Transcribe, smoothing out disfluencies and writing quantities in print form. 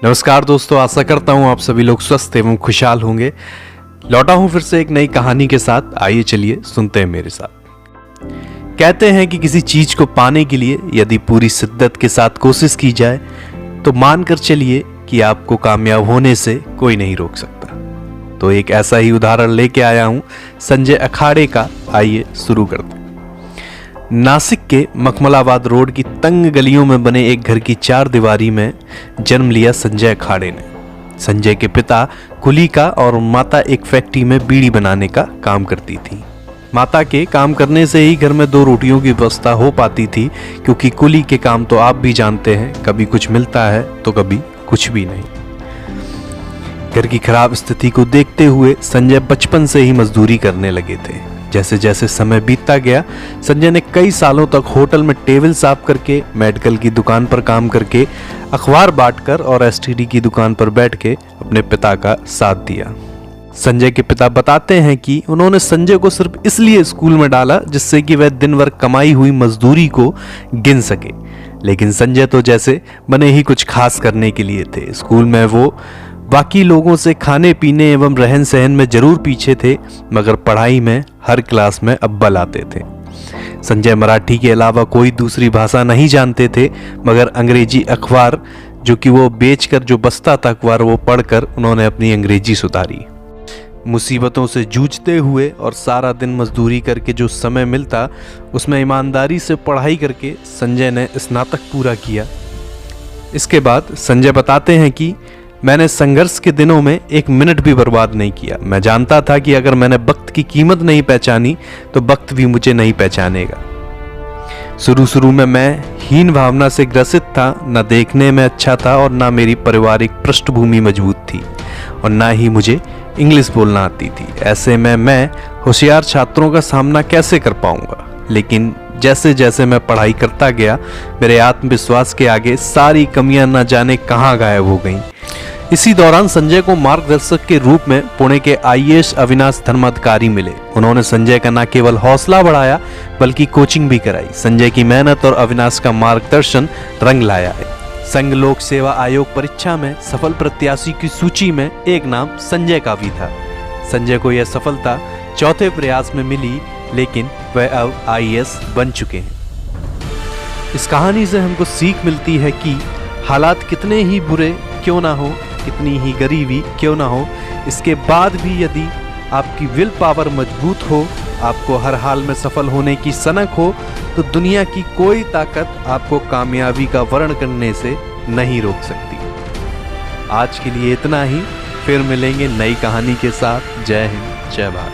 नमस्कार दोस्तों, आशा करता हूँ आप सभी लोग स्वस्थ एवं खुशहाल होंगे। लौटा हूँ फिर से एक नई कहानी के साथ। आइए चलिए सुनते हैं मेरे साथ। कहते हैं कि किसी चीज को पाने के लिए यदि पूरी शिद्दत के साथ कोशिश की जाए तो मानकर चलिए कि आपको कामयाब होने से कोई नहीं रोक सकता। तो एक ऐसा ही उदाहरण लेके आया हूँ संजय अखाड़े का। आइए शुरू करते हैं। नासिक के मखमलाबाद रोड की तंग गलियों में बने एक घर की चार दीवारी में जन्म लिया संजय अखाड़े ने। संजय के पिता कुली का और माता एक फैक्ट्री में बीड़ी बनाने का काम करती थी। माता के काम करने से ही घर में दो रोटियों की व्यवस्था हो पाती थी, क्योंकि कुली के काम तो आप भी जानते हैं, कभी कुछ मिलता है तो कभी कुछ भी नहीं। घर की खराब स्थिति को देखते हुए संजय बचपन से ही मजदूरी करने लगे थे। जैसे जैसे समय बीतता गया, संजय ने कई सालों तक होटल में टेबल साफ करके, मेडिकल की दुकान पर काम करके, अखबार बांटकर और एसटीडी की दुकान पर बैठ के अपने पिता का साथ दिया। संजय के पिता बताते हैं कि उन्होंने संजय को सिर्फ इसलिए स्कूल में डाला जिससे कि वह दिन भर कमाई हुई मजदूरी को गिन सके। लेकिन संजय तो जैसे बने ही कुछ खास करने के लिए थे। स्कूल में वो बाकी लोगों से खाने पीने एवं रहन सहन में जरूर पीछे थे, मगर पढ़ाई में हर क्लास में अव्वल आते थे। संजय मराठी के अलावा कोई दूसरी भाषा नहीं जानते थे, मगर अंग्रेजी अखबार जो कि वो बेचकर जो बचता था अखबार, वो पढ़कर उन्होंने अपनी अंग्रेजी सुधारी। मुसीबतों से जूझते हुए और सारा दिन मजदूरी करके जो समय मिलता उसमें ईमानदारी से पढ़ाई करके संजय ने स्नातक पूरा किया। इसके बाद संजय बताते हैं कि मैंने संघर्ष के दिनों में एक मिनट भी बर्बाद नहीं किया। मैं जानता था कि अगर मैंने वक्त की कीमत नहीं पहचानी तो वक्त भी मुझे नहीं पहचानेगा। शुरू में मैं हीन भावना से ग्रसित था, न देखने में अच्छा था और ना मेरी पारिवारिक पृष्ठभूमि मजबूत थी और ना ही मुझे इंग्लिश बोलना आती थी। ऐसे में मैं होशियार छात्रों का सामना कैसे कर पाऊंगा। लेकिन जैसे जैसे मैं पढ़ाई करता गया, मेरे आत्मविश्वास के आगे सारी कमियां न जाने कहां गायब हो गईं। इसी दौरान संजय को मार्गदर्शक के रूप में पुणे के आईएएस अविनाश धर्माधिकारी मिले। उन्होंने संजय का न केवल हौसला बढ़ाया बल्कि कोचिंग भी कराई। संजय की मेहनत और अविनाश का मार्गदर्शन रंग लाया है। संघ लोक सेवा आयोग परीक्षा में सफल प्रत्याशी की सूची में एक नाम संजय का भी था। संजय को यह सफलता चौथे प्रयास में मिली, लेकिन वह अब आईएएस बन चुके हैं। इस कहानी से हमको सीख मिलती है कि हालात कितने ही बुरे क्यों ना हो, कितनी ही गरीबी क्यों ना हो, इसके बाद भी यदि आपकी विल पावर मजबूत हो, आपको हर हाल में सफल होने की सनक हो, तो दुनिया की कोई ताकत आपको कामयाबी का वर्ण करने से नहीं रोक सकती। आज के लिए इतना ही, फिर मिलेंगे नई कहानी के साथ। जय हिंद, जय भारत।